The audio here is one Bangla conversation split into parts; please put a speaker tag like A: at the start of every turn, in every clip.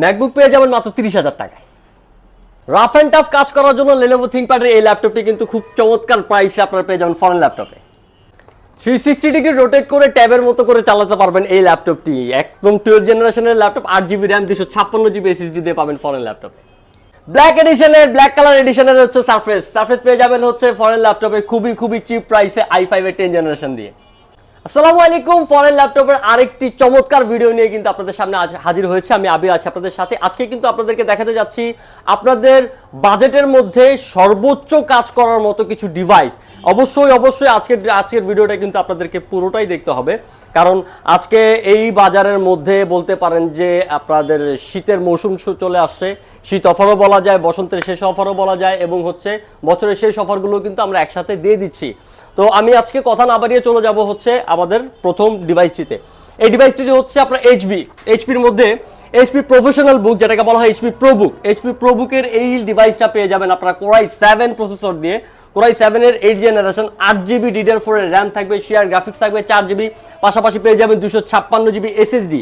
A: ম্যাকবুক পেয়ে যাবেন মাত্র 30,000 টাকায়। রাফ অ্যান্ড টাফ কাজ করার জন্য Lenovo ThinkPad-এর এই ল্যাপটপটি কিন্তু খুব চমৎকার প্রাইসে আপনারা পেয়ে যাবেন ফরেন ল্যাপটপে। 360 ডিগ্রি রোটেট করে ট্যাবের মতো করে চালাতে পারবেন এই ল্যাপটপটি। একদম 12th জেনারেশনের laptop, 8GB RAM 256GB SSD দিয়ে পাবেন ফরেন ল্যাপটপে। ব্ল্যাক এডিশনের, ব্ল্যাক কালার এডিশনের হচ্ছে সারফেস পেয়ে যাবেন হচ্ছে ফরেন ল্যাপটপে খুবই চিপ প্রাইসে i5-এর 10th জেনারেশন দিয়ে। আসসালামু আলাইকুম, ফরেন ল্যাপটপের আরেকটি চমৎকার ভিডিও নিয়ে কিন্তু আপনাদের সামনে আজ হাজির হয়েছে। আমি আবির আছি আপনাদের সাথে। আজকে কিন্তু আপনাদেরকে দেখাতে যাচ্ছি আপনাদের বাজেটের মধ্যে সর্বোচ্চ কাজ করার মতো কিছু ডিভাইস। অবশ্যই আজকের ভিডিওটা কিন্তু আপনাদেরকে পুরোটাই দেখতে হবে, কারণ আজকে এই বাজারের মধ্যে বলতে পারেন যে আপনাদের শীতের মৌসুম চলে আসছে। শীত অফারও বলা যায়, বসন্তের শেষ অফারও বলা যায়, এবং হচ্ছে বছরের শেষ অফারগুলো কিন্তু আমরা একসাথে দিয়ে দিচ্ছি। তো আমি আজকে কথা না বাড়িয়ে চলে যাব হচ্ছে আমাদের প্রথম ডিভাইসটিতে। এই ডিভাইসটি হচ্ছে আপনার এইচপির মধ্যে এইচপি প্রফেশনাল বুক, যেটাকে বলা হয় এইচপি প্রোবুকের এই ডিভাইসটা পেয়ে যাবেন আপনারা কোরাই 7 প্রসেসর দিয়ে। কোরাই 7-এর 8th জেনারেশন, 8GB DDR4 এর র্যাম থাকবে, শেয়ার গ্রাফিক্স থাকবে 4GB, পাশাপাশি পেয়ে যাবেন 256GB SSD।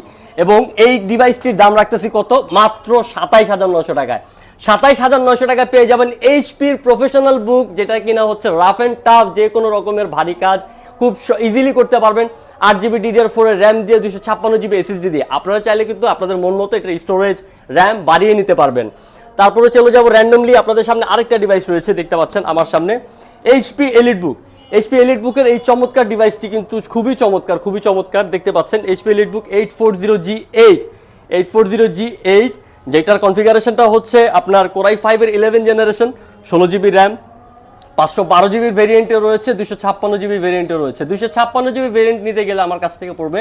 A: এবং এই ডিভাইসটির দাম রাখতেছি কত? মাত্র 27,900 টাকায়। 27,900 টাকায় পেয়ে যাবেন এইচপির প্রফেশনাল বুক, যেটা কিনা হচ্ছে রাফ অ্যান্ড টাফ যে কোনো রকমের ভারী কাজ খুব ইজিলি করতে পারবেন। 8GB DDR4 এর র্যাম দিয়ে, 256GB SSD দিয়ে। আপনারা চাইলে কিন্তু আপনাদের মন মতো এটা স্টোরেজ র্যাম বাড়িয়ে নিতে পারবেন। তারপরে চলে যাব র্যান্ডমলি আপনাদের সামনে আরেকটা ডিভাইস রয়েছে, দেখতে পাচ্ছেন আমার সামনে এইচপি এলিট বুকের এই চমৎকার ডিভাইসটি কিন্তু খুবই চমৎকার দেখতে পাচ্ছেন। এইচপি এলিট বুক 840G8, যেটার কনফিগারেশনটা হচ্ছে আপনার কোরাই 5-এর 11th generation, 16GB RAM, 512GB ভেরিয়েন্টে রয়েছে, 256GB ভেরিয়েন্টে রয়েছে। 256GB ভেরিয়েন্ট নিতে গেলে আমার কাছ থেকে পড়বে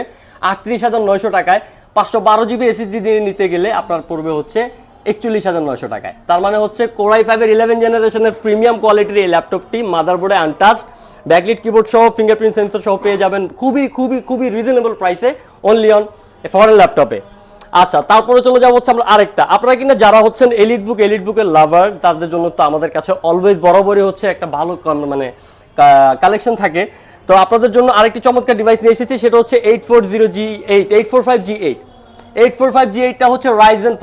A: 38,900 টাকায়। 512GB SSD দিয়ে নিতে গেলে আপনার পড়বে হচ্ছে 41,900 টাকায়। তার মানে হচ্ছে কোরাই 5-এর 11th জেনারেশনের প্রিমিয়াম কোয়ালিটির এই ল্যাপটপটি মাদারবোর্ডে আনটাচড, ব্যাকলিট কিবোর্ড সহ, ফিঙ্গারপ্রিন্ট সেন্সর সহ পেয়ে যাবেন খুবই রিজনেবল প্রাইসে অনলি অন ফরেন ল্যাপটপে। আচ্ছা, তারপরে চলে যাবো হচ্ছে আমরা আরেকটা। আপনারা কিনা যারা হচ্ছেন এলিট বুকের লাভার, তাদের জন্য তো আমাদের কাছে অলওয়েজ বরাবরই হচ্ছে একটা ভালো মানে কালেকশন থাকে। তো আপনাদের জন্য আরেকটি চমৎকার ডিভাইস নিয়ে এসেছি, সেটা হচ্ছে 845G8টা হচ্ছে Ryzen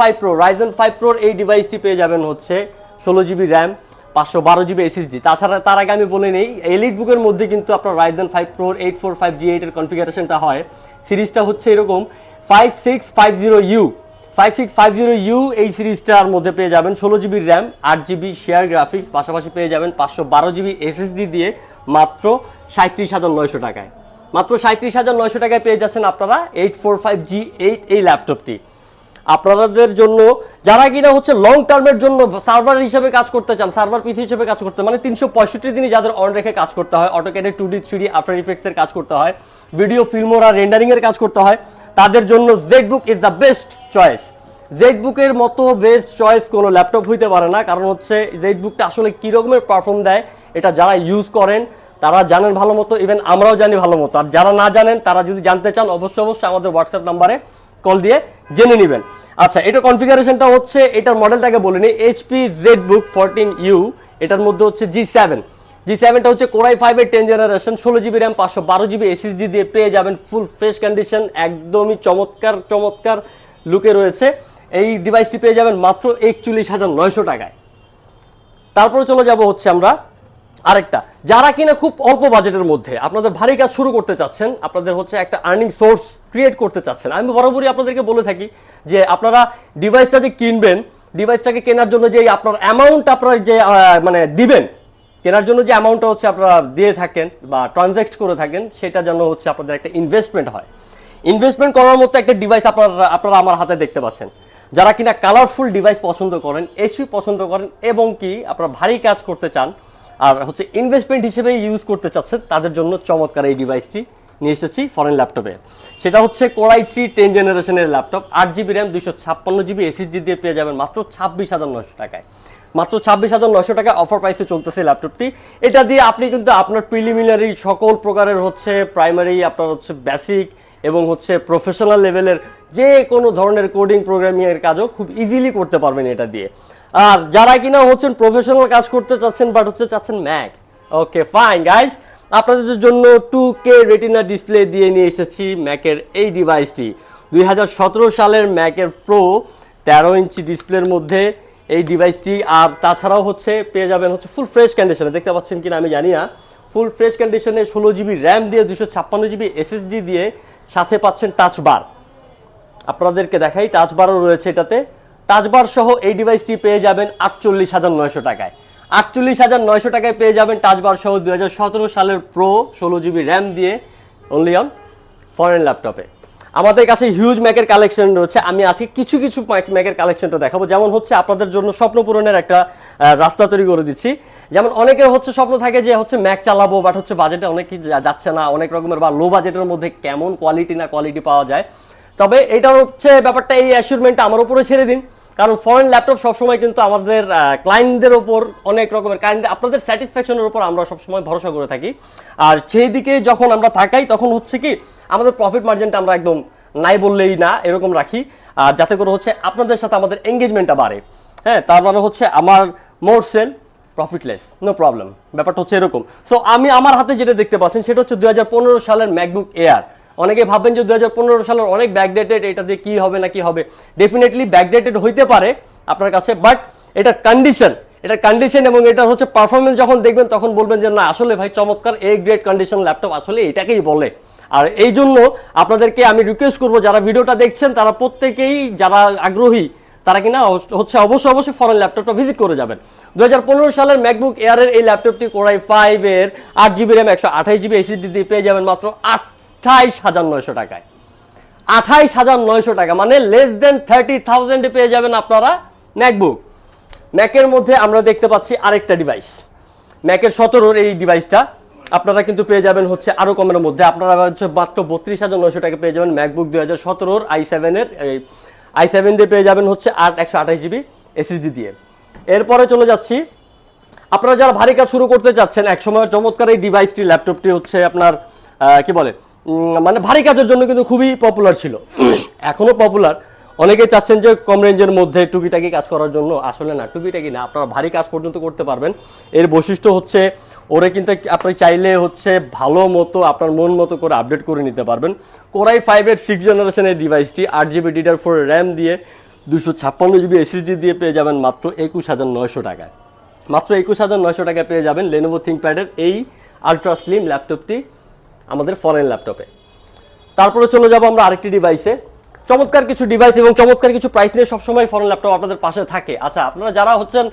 A: 5 Pro এই ডিভাইসটি পেয়ে যাবেন হচ্ছে 16GB র্যাম, 512GB SSD। তাছাড়া তার আগে আমি বলে নেই, এলিট বুকের মধ্যে কিন্তু আপনার Ryzen 5 Pro 845G8 এর কনফিগারেশনটা হয়। সিরিজটা হচ্ছে এরকম 5650U এই সিরিজটার মধ্যে পেয়ে যাবেন 16GB RAM, 8GB share graphics, পাশাপাশি পেয়ে যাবেন 512GB SSD দিয়ে মাত্র 37,900 টাকায়। মাত্র 37,900 টাকায় পেয়ে যাচ্ছেন আপনারা 845G8 এই ল্যাপটপটি। আপনাদের জন্য যারা কিনা হচ্ছে লং টার্মের জন্য সার্ভার হিসেবে কাজ করতে চান, সার্ভার পিসি হিসেবে কাজ করতে, মানে 365 দিনই যাদের অন রেখে কাজ করতে হয়, অটোক্যাডে 2D 3D আফটার ইফেক্টসের কাজ করতে হয়, ভিডিও ফিল্মোরা রেন্ডারিংয়ের কাজ করতে হয়, তাদের জন্য ZBook is the best choice. জেডবুকের মতো বেস্ট চয়েস কোনো ল্যাপটপ হইতে পারে না, কারণ হচ্ছে জেডবুকটা আসলে কী রকমের পারফর্ম দেয় এটা যারা ইউজ করেন তারা জানেন ভালো মতো, ইভেন আমরাও জানি ভালো মতো। আর যারা না জানেন তারা যদি জানতে চান অবশ্যই আমাদের হোয়াটসঅ্যাপ নাম্বারে কল দিয়ে জেনে নেবেন। আচ্ছা, এটা কনফিগারেশনটা হচ্ছে, এটার মডেলটাকে বলে নিই, HP ZBook 14U। এটার মধ্যে হচ্ছে G7টা হচ্ছে কোরাই 5-এর 10th generation, 16GB RAM, 512GB SSD দিয়ে পেয়ে যাবেন ফুল ফ্রেশ কন্ডিশন, একদমই চমৎকার লুকে রয়েছে। এই ডিভাইসটি পেয়ে যাবেন মাত্র 41,900 টাকায়। তারপরে চলে যাব হচ্ছে আমরা আরেকটা, যারা কিনা খুব অল্প বাজেটের মধ্যে আপনাদের ভারী কাজ শুরু করতে চাচ্ছেন, আপনাদের হচ্ছে একটা আর্নিং সোর্স ক্রিয়েট করতে চাচ্ছেন। আমি বরাবরই আপনাদেরকে বলে থাকি যে আপনারা ডিভাইসটা যে কিনবেন, ডিভাইসটাকে কেনার জন্য যে আপনার অ্যামাউন্ট আপনারা যে মানে দিবেন, কেনার জন্য যে অ্যামাউন্টটা হচ্ছে আপনারা দিয়ে থাকেন বা ট্রানজ্যাক্ট করে থাকেন, সেটা যেন হচ্ছে আপনাদের একটা ইনভেস্টমেন্ট হয়। ইনভেস্টমেন্ট করার মতো একটা ডিভাইস আপনারা আমার হাতে দেখতে পাচ্ছেন। যারা কিনা কালারফুল ডিভাইস পছন্দ করেন, এইচপি পছন্দ করেন, এবং কি আপনারা ভারী কাজ করতে চান আর হচ্ছে ইনভেস্টমেন্ট হিসেবে ইউজ করতে চাচ্ছেন, তাদের জন্য চমৎকার এই ডিভাইসটি নিয়ে এসেছি ফরেন ল্যাপটপে। সেটা হচ্ছে কোরাই 3 10th জেনারেশনের laptop, 8GB RAM, 256GB SSD দিয়ে পেয়ে যাবেন মাত্র 26,900 টাকায়। মাত্র 26,900 টাকায় অফার প্রাইসে চলতেছে ল্যাপটপটি। এটা দিয়ে আপনি কিন্তু আপনার প্রিলিমিনারি সকল প্রকারের হচ্ছে প্রাইমারি, আপনার হচ্ছে বেসিক এবং হচ্ছে প্রফেশনাল লেভেলের যে কোনো ধরনের কোডিং প্রোগ্রামিংয়ের কাজও খুব ইজিলি করতে পারবেন এটা দিয়ে। আর যারা কিনা হচ্ছেন প্রফেশনাল কাজ করতে চাচ্ছেন বাট হচ্ছে চাচ্ছেন ম্যাক, ওকে ফাইন গাইস, আপনাদের জন্য 2K রেটিনা ডিসপ্লে দিয়ে নিয়ে এসেছি ম্যাকের এই ডিভাইসটি। 2017 সালের ম্যাকের প্রো 13 ইঞ্চি ডিসপ্লের মধ্যে এই ডিভাইসটি। আর তাছাড়াও হচ্ছে পেয়ে যাবেন হচ্ছে ফুল ফ্রেশ কন্ডিশনে, দেখতে পাচ্ছেন কিনা আমি জানি না, ফুল ফ্রেশ কন্ডিশনে 16 জিবি র্যাম দিয়ে 256 জিবি SSD দিয়ে, সাথে পাচ্ছেন টাচ বার। আপনাদেরকে দেখাই, টাচ বারও রয়েছে এটাতে। টাচ বার সহ এই ডিভাইসটি পেয়ে যাবেন 48,900 টাকায়। 48,900 টাকায় পেয়ে যাবেন টাচ বার সহ 2017 সালের প্রো 16 জিবি র্যাম দিয়ে অনলি অন ফরেন ল্যাপটপে। আমাদের কাছে হিউজ ম্যাকের কালেকশন রয়েছে। আমি আজকে কিছু কিছু ম্যাকের কালেকশনটা দেখাবো, যেমন হচ্ছে আপনাদের জন্য স্বপ্ন পূরণের একটা রাস্তা তৈরি করে দিচ্ছি। যেমন অনেকের হচ্ছে স্বপ্ন থাকে যে হচ্ছে ম্যাক চালাবো, বাট হচ্ছে বাজেটে অনেক কিছু যাচ্ছে না, অনেক রকমের, বা লো বাজেটের মধ্যে কেমন কোয়ালিটি না কোয়ালিটি পাওয়া যায়। তবে এটা হচ্ছে ব্যাপারটা, এই অ্যাসিউরমেন্টটা আমার উপরে ছেড়ে দিন, কারণ ফরেন ল্যাপটপ সবসময় কিন্তু আমাদের ক্লায়েন্টদের ওপর অনেক রকমের আপনাদের স্যাটিসফ্যাকশনের উপর আমরা সবসময় ভরসা করে থাকি। আর সেই দিকে যখন আমরা থাকাই তখন হচ্ছে কি আমাদের প্রফিট মার্জিনটা আমরা একদম নাই বললেই না এরকম রাখি, আর যাতে করে হচ্ছে আপনাদের সাথে আমাদের এঙ্গেজমেন্টটা বাড়ে। হ্যাঁ, তার মানে হচ্ছে আমার মোর সেল প্রফিটলেস, নো প্রবলেম, ব্যাপারটা হচ্ছে এরকম। সো আমি আমার হাতে যেটা দেখতে পাচ্ছেন সেটা হচ্ছে 2015 সালের ম্যাকবুক এয়ার। অনেকে ভাববেন যে 2015 সালের অনেক ব্যাকডেটেড, এটা দিয়ে কি হবে না কি হবে। ডেফিনেটলি ব্যাকডেটেড হইতে পারে আপনার কাছে, বাট এটার কন্ডিশন এবং এটা হচ্ছে পারফরমেন্স যখন দেখবেন তখন বলবেন যে না আসলে ভাই চমৎকার, এ গ্রেড কন্ডিশন ল্যাপটপ, আসলে এটাকেই বলে। আর এই জন্য আপনাদেরকে আমি রিকোয়েস্ট করবো, যারা ভিডিওটা দেখছেন তারা প্রত্যেকেই, যারা আগ্রহী তারা কিনা হচ্ছে অবশ্যই ফরেন ল্যাপটপটা ভিজিট করে যাবেন। 2015 সালের ম্যাকবুক এয়ারের এই ল্যাপটপটি কোরাই 5 এর 8 জিবি র্যাম 128 জিবি SSD দিয়ে পেয়ে যাবেন মাত্র 28,900 টাকায়। 28,900 টাকা মানে লেস দেন 30,000 পেয়ে যাবেন আপনারা ম্যাকবুক। ম্যাকের মধ্যে আমরা দেখতে পাচ্ছি আরেকটা ডিভাইস, ম্যাকের 17 এই ডিভাইসটা আপনারা কিন্তু পেয়ে যাবেন হচ্ছে আরো কমের মধ্যে। আপনারা হচ্ছে মাত্র 32,900 টাকা পেয়ে যাবেন ম্যাকবুক 2017 i7 দিয়ে পেয়ে যাবেন হচ্ছে 128 জিবি SSD দিয়ে। এরপরে চলে যাচ্ছি, আপনারা যারা ভারী কাজ শুরু করতে চাচ্ছেন, এক সময় চমৎকার এই ডিভাইসটি, ল্যাপটপটি হচ্ছে আপনার কি বলে মানে ভারী কাজের জন্য কিন্তু খুবই পপুলার ছিল, এখনো পপুলার। অনেকে চাচ্ছেন যে কম রেঞ্জের মধ্যে টুকিটাকি কাজ করার জন্য, আসলে না টুকিটাকি না, আপনারা ভারী কাজ পর্যন্ত করতে পারবেন। এর বৈশিষ্ট্য হচ্ছে ওরে কিন্তু আপনি চাইলে হচ্ছে ভালো মতো আপনার মন মতো করে আপডেট করে নিতে পারবেন। কোরাই 5 এর 6 জেনারেশনের ডিভাইসটি 8 জিবি DDR4 র্যাম দিয়ে 256 জিবি SSD দিয়ে পেয়ে যাবেন মাত্র 21,900 টাকায়। মাত্র 21,900 টাকায় পেয়ে যাবেন লেনোভো থিংকপ্যাডের এই আলট্রা স্লিম ল্যাপটপটি আমাদের ফরেন ল্যাপটপে। তারপরে চলে যাব আমরা আরেকটি ডিভাইসে, চমৎকার কিছু ডিভাইস এবং চমৎকার কিছু প্রাইস নিয়ে সবসময় ফরেন ল্যাপটপ আপনাদের পাশে থাকে। আচ্ছা, আপনারা যারা হচ্ছেন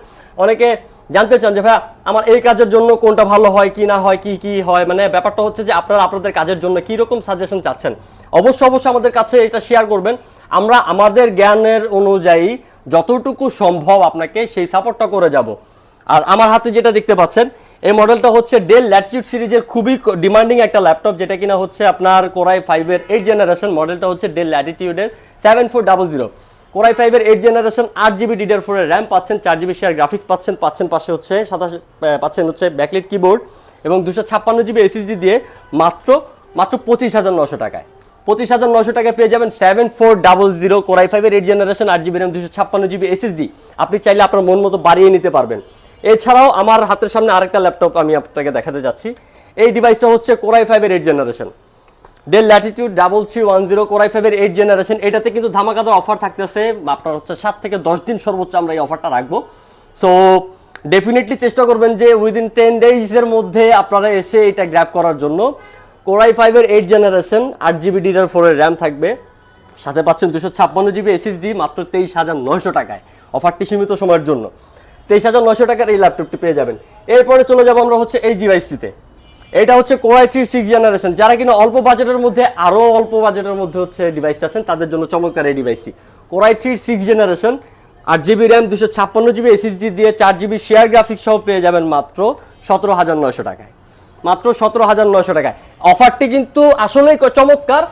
A: অনেকে জানতে চান যে ভাইয়া আমার এই কাজের জন্য কোনটা ভালো হয় কি না হয়, কি হয়, মানে ব্যাপারটা হচ্ছে যে আপনারা আপনাদের কাজের জন্য কি রকম সাজেশন চাচ্ছেন, অবশ্যই আমাদের কাছে এটা শেয়ার করবেন। আমরা আমাদের জ্ঞানের অনুযায়ী যতটুকু সম্ভব আপনাকে সেই সাপোর্টটা করে যাব। আর আমার হাতে যেটা দেখতে পাচ্ছেন এই মডেলটা হচ্ছে ডেল ল্যাটিটিউড সিরিজের খুবই ডিমান্ডিং একটা ল্যাপটপ, যেটা কিনা হচ্ছে আপনার কোরাই 5 এর 8 জেনারেশন। মডেলটা হচ্ছে ডেল ল্যাটিটিউডের 7400। কোরাই 5 এর 8 জেনারেশন 8 জিবি DDR4 এর র্যাম পাচ্ছেন, 4 জিবি শেয়ার গ্রাফিক্স পাচ্ছেন পাশে হচ্ছে পাচ্ছেন হচ্ছে ব্যাকলাইট কিবোর্ড এবং 256 জিবি SSD দিয়ে মাত্র 25,900 টাকায়। 25,900 টাকায় পেয়ে যাবেন 7400 কোরাই 5 এর 8 generation 8 GB RAM 256 GB SSD। আপনি চাইলে আপনার মন মতো বাড়িয়ে নিতে পারবেন। এছাড়াও আমার হাতের সামনে আরেকটা ল্যাপটপ আমি আপনাকে দেখাতে যাচ্ছি। এই ডিভাইসটা হচ্ছে কোরাই 5 এর 8 জেনারেশন ডেল ল্যাটিটিউড 3310 কোরাই 5 এর 8 জেনারেশন। এটাতে কিন্তু ধামাকাদার অফার থাকতেছে, আপনার হচ্ছে 7 থেকে 10 দিন সর্বোচ্চ আমরা এই অফারটা রাখবো। সো ডেফিনেটলি চেষ্টা করবেন যে উইদিন 10 ডেজের মধ্যে আপনারা এসে এটা গ্র্যাব করার জন্য। কোরাই 5 এর 8 জেনারেশন 8 জিবি DDR4 এর র্যাম থাকবে, সাথে পাচ্ছেন 256 জিবি SSD মাত্র 23,900 টাকায়। অফারটি সীমিত সময়ের জন্য 23,900 টাকার এই ল্যাপটপটি পেয়ে যাবেন। এরপরে চলে যাবো আমরা হচ্ছে এই ডিভাইসটিতে। এটা হচ্ছে কোরাই 3 6 জেনারেশন। যারা কিনা অল্প বাজেটের মধ্যে আরো অল্প বাজেটের মধ্যে হচ্ছে ডিভাইস চাচ্ছেন তাদের জন্য চমৎকার এই ডিভাইসটি। Core i 3 6 generation 8 GB RAM 256 GB SSD দিয়ে 4 জিবি শেয়ার গ্রাফিক্স সহ পেয়ে যাবেন মাত্র 17,900 টাকায়। মাত্র 17,900 টাকায়। অফারটি কিন্তু আসলেই চমৎকার,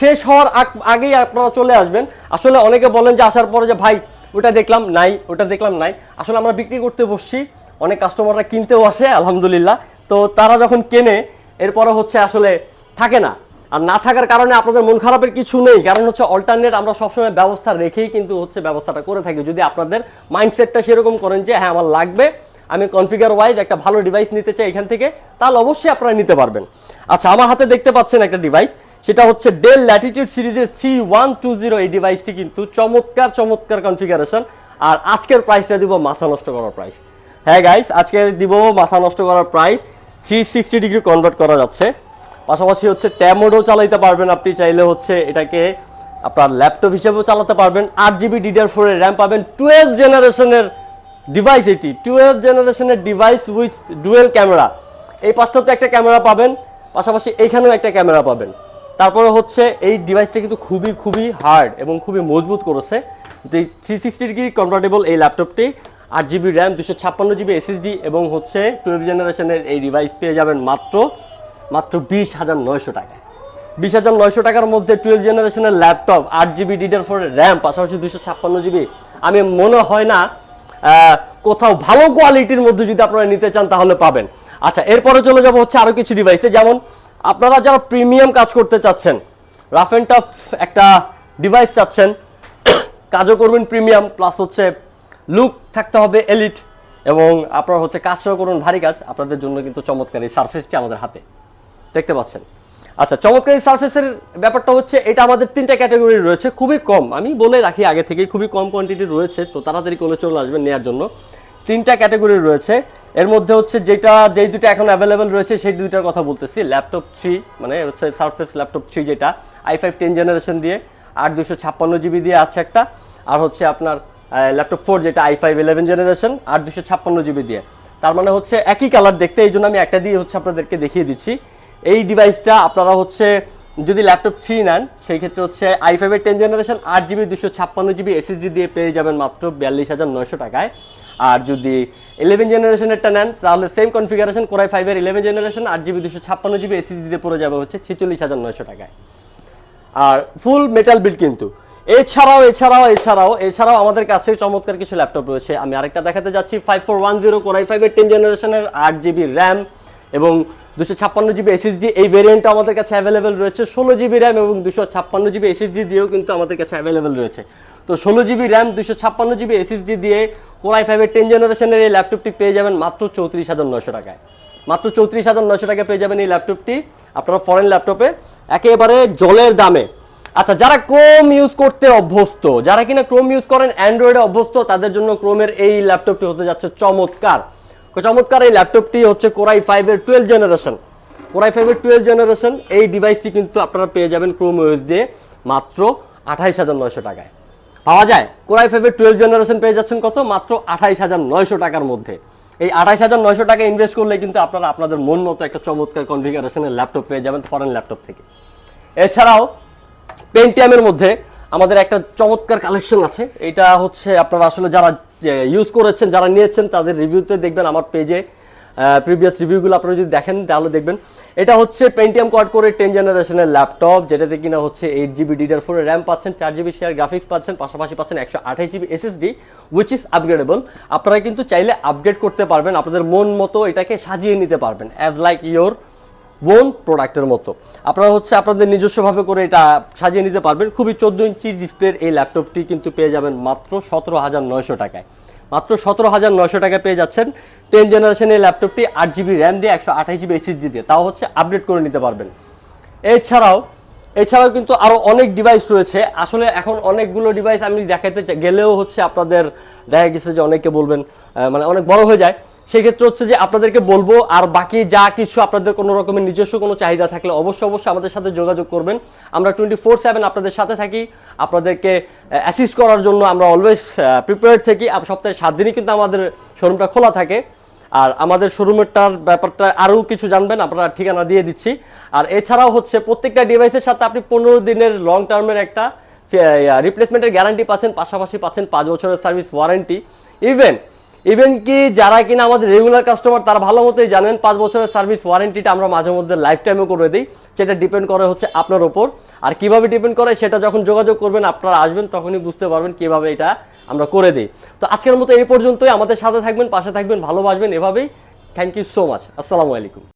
A: শেষ হওয়ার আগেই আপনারা চলে আসবেন। আসলে অনেকে বলেন যে আসার পরে যে ভাই ওটা দেখলাম নাই, ওটা দেখলাম নাই। আসলে আমরা বিক্রি করতে বসছি, অনেক কাস্টমাররা কিনতেও আসে আলহামদুলিল্লাহ। তো তারা যখন কেনে এরপরে হচ্ছে আসলে থাকে না, আর না থাকার কারণে আপনাদের মন খারাপের কিছু নেই, কারণ হচ্ছে অল্টারনেট আমরা সবসময় ব্যবস্থা রেখেই কিন্তু হচ্ছে ব্যবস্থাটা করে থাকি। যদি আপনাদের মাইন্ডসেটটা সেরকম করেন যে হ্যাঁ আমার লাগবে, আমি কনফিগার ওয়াইজ একটা ভালো ডিভাইস নিতে চাই এখান থেকে, তাহলে অবশ্যই আপনারা নিতে পারবেন। আচ্ছা, আমার হাতে দেখতে পাচ্ছেন একটা ডিভাইস, সেটা হচ্ছে ডেল ল্যাটিটিউড সিরিজের 3120। এই ডিভাইসটি কিন্তু চমৎকার কনফিগারেশন। আর আজকের প্রাইসটা দিব মাথা নষ্ট করার প্রাইস। হ্যাঁ গাইস, আজকে দিব মাথা নষ্ট করার প্রাইস। 360 ডিগ্রি কনভার্ট করা যাচ্ছে, পাশাপাশি হচ্ছে ট্যাব মোডও চালাতে পারবেন আপনি চাইলে, হচ্ছে এটাকে আপনার ল্যাপটপ হিসেবেও চালাতে পারবেন। 8GB DDR4 এর র্যাম পাবেন, 12th জেনারেশনের ডিভাইস, এটি 12th জেনারেশনের ডিভাইস উইথ ডুয়েল ক্যামেরা। এই পাশটাতে একটা ক্যামেরা পাবেন, পাশাপাশি এইখানেও একটা ক্যামেরা পাবেন। তারপরে হচ্ছে এই ডিভাইসটা কিন্তু খুবই হার্ড এবং খুবই মজবুত করেছে। 360 ডিগ্রি কনভার্টেবল এই ল্যাপটপটি, 8GB র্যাম, 256GB SSD এবং হচ্ছে 12th জেনারেশনের এই ডিভাইস পেয়ে যাবেন মাত্র 20,900 টাকায়। 20,900 টাকার মধ্যে 12th জেনারেশনের ল্যাপটপ, 8GB DDR4 র্যাম, পাশাপাশি 256GB, আমি মনে হয় না কোথাও ভালো কোয়ালিটির মধ্যে যদি আপনারা নিতে চান তাহলে পাবেন। আচ্ছা, এরপরে চলে যাব হচ্ছে আরও কিছু ডিভাইসে, যেমন আপনারা যারা প্রিমিয়াম কাজ করতে চাচ্ছেন, রাফ অ্যান্ড টাফ একটা ডিভাইস চাচ্ছেন, কাজও করবেন প্রিমিয়াম, প্লাস হচ্ছে লুক থাকতে হবে এলিট, এবং আপনারা হচ্ছে কাজটাও করুন ভারী কাজ, আপনাদের জন্য কিন্তু চমৎকার এই সারফেসটি আমাদের হাতে দেখতে পাচ্ছেন। আচ্ছা, চমৎকার এই সারফেসের ব্যাপারটা হচ্ছে এটা আমাদের 3টা ক্যাটাগরি রয়েছে, খুবই কম, আমি বলে রাখি আগে থেকেই খুবই কম কোয়ান্টিটি রয়েছে, তো তাড়াতাড়ি করে চলে আসবেন নেওয়ার জন্য। 3টা ক্যাটাগরি রয়েছে, এর মধ্যে হচ্ছে যেই দুটো এখন অ্যাভেলেবেল রয়েছে সেই দুইটার কথা বলতেছি। ল্যাপটপ 3 মানে হচ্ছে সারফেস ল্যাপটপ 3, যেটা i5 10 জেনারেশন দিয়ে 8 256GB দিয়ে আছে একটা, আর হচ্ছে আপনার ল্যাপটপ 4 যেটা i5 11 জেনারেশন 8 256GB দিয়ে। তার মানে হচ্ছে একই কালার দেখতে, এই জন্য আমি একটা দিয়ে হচ্ছে আপনাদেরকে দেখিয়ে দিচ্ছি। এই ডিভাইসটা আপনারা হচ্ছে যদি ল্যাপটপ 3 নেন, সেই ক্ষেত্রে হচ্ছে i5 এর 10 জেনারেশন 8GB 256GB SSD দিয়ে পেয়ে যাবেন মাত্র 42,900 টাকায়। আর যদি 11 জেনারেশনেরটা নেন তাহলে সেম কনফিগারেশন, Core i5 এর 11 জেনারেশন 8GB 256GB SSD দিয়ে পড়ে যাবে হচ্ছে 46,900 টাকায়। আর ফুল মেটাল বিল্ড কিন্তু। এছাড়াও আমাদের কাছে চমৎকার কিছু ল্যাপটপ রয়েছে। আমি আরেকটা দেখাতে যাচ্ছি, 5410 Core i5 এর 10 জেনারেশনের 8GB র্যাম এবং 256GB SSD, এই ভেরিয়েন্টটা আমাদের কাছে অ্যাভেলেবেল রয়েছে। 16GB র্যাম এবং 256GB SSD দিয়েও কিন্তু আমাদের কাছে অ্যাভেলেবেল রয়েছে। তো 16GB র্যাম 256GB SSD দিয়ে Core i5 এর 10 জেনারেশনের এই ল্যাপটপটি পেয়ে যাবেন মাত্র 34,900 টাকায়। মাত্র 34,900 টাকায় পেয়ে যাবেন এই ল্যাপটপটি আপনারা ফরেন ল্যাপটপে একেবারে জলের দামে। আচ্ছা, যারা ক্রোম ইউজ করতে অভ্যস্ত, যারা কিনা ক্রোম ইউজ করেন, অ্যান্ড্রয়েডে অভ্যস্ত, তাদের জন্য ক্রোমের এই ল্যাপটপটি হতে যাচ্ছে চমৎকার। এই ল্যাপটপটি হচ্ছে Core i5 এর 12 জেনারেশন। Core i5 এর 12 জেনারেশন এই ডিভাইসটি কিন্তু আপনারা পেয়ে যাবেন ক্রোম ওএস দিয়ে মাত্র 28,900 টাকায়। পাওয়া যায় Core i5 এর 12 জেনারেশন পেয়ে যাচ্ছেন কত? মাত্র 28,900 টাকার মধ্যে। এই 28,900 টাকা ইনভেস্ট করলে কিন্তু আপনারা আপনাদের মন মতো একটা চমৎকার কনফিগারেশনের ল্যাপটপ পেয়ে যাবেন ফরেন ল্যাপটপ থেকে। এছাড়াও পেন্টিয়ামের মধ্যে আমাদের একটা চমৎকার কালেকশন আছে। এটা হচ্ছে আপনারা আসলে যারা ইউজ করেছেন, যারা নিয়েছেন, তাদের রিভিউতে দেখবেন আমার পেজে প্রিভিয়াস রিভিউগুলো আপনারা যদি দেখেন তাহলে দেখবেন। এটা হচ্ছে পেন্টিয়াম কোয়াড কোর 10 জেনারেশনের ল্যাপটপ, যেটাতে কিনা হচ্ছে 8GB DDR4 র্যাম পাচ্ছেন, 4GB শেয়ার গ্রাফিক্স পাচ্ছেন, পাশাপাশি পাচ্ছেন 128GB SSD which is upgradeable. আপনারা কিন্তু চাইলে আপডেট করতে পারবেন, আপনাদের মন মতো এটাকে সাজিয়ে নিতে পারবেন অ্যাজ লাইক ইয়োর ওন প্রোডাক্টের মতো। আপনারা হচ্ছে আপনাদের নিজস্বভাবে করে এটা সাজিয়ে নিতে পারবেন। খুবই 14 ইঞ্চি ডিসপ্লের এই ল্যাপটপটি কিন্তু পেয়ে যাবেন মাত্র 17,900 টাকায়। মাত্র 17,900 টাকায় পেয়ে যাচ্ছেন 10 জেনারেশনের ল্যাপটপটি 8GB র্যাম দিয়ে 128GB SSD দিয়ে, তাও হচ্ছে আপডেট করে নিতে পারবেন। এছাড়াও কিন্তু আরও অনেক ডিভাইস রয়েছে। আসলে এখন অনেকগুলো ডিভাইস আমি দেখাতে গেলেও হচ্ছে আপনাদের দেখা গেছে যে অনেকে বলবেন মানে অনেক বড় হয়ে যায়। সেক্ষেত্রে হচ্ছে যে আপনাদেরকে বলবো, আর বাকি যা কিছু আপনাদের কোনো রকমের নিজস্ব কোনো চাহিদা থাকলে অবশ্যই আমাদের সাথে যোগাযোগ করবেন। আমরা 24/7 আপনাদের সাথে থাকি, আপনাদেরকে অ্যাসিস্ট করার জন্য আমরা অলওয়েজ প্রিপেয়ার্ড থাকি। সপ্তাহে 7 দিনই কিন্তু আমাদের শোরুমটা খোলা থাকে। আর আমাদের শোরুমেরটার ব্যাপারটা আরও কিছু জানবেন, আপনারা ঠিকানা দিয়ে দিচ্ছি। আর এছাড়াও হচ্ছে প্রত্যেকটা ডিভাইসের সাথে আপনি 15 দিনের লং টার্মের একটা রিপ্লেসমেন্টের গ্যারান্টি পাচ্ছেন, পাশাপাশি পাচ্ছেন 5 বছরের সার্ভিস ওয়ারেন্টি। ইভেন কি যারা কিনা আমাদের রেগুলার কাস্টমার তারা ভালো মতোই জানেন 5 বছরের সার্ভিস ওয়ারেন্টিটা আমরা মাঝে মধ্যে লাইফ টাইমও করে দিই। সেটা ডিপেন্ড করে হচ্ছে আপনার ওপর, আর কিভাবে ডিপেন্ড করে সেটা যখন যোগাযোগ করবেন, আপনারা আসবেন, তখনই বুঝতে পারবেন কিভাবে এটা আমরা করে দিই। তো আজকের মতো এই পর্যন্তই। আমাদের সাথে থাকবেন, পাশে থাকবেন, ভালোবাসবেন এভাবেই। Thank you so much. আসসালামু আলাইকুম।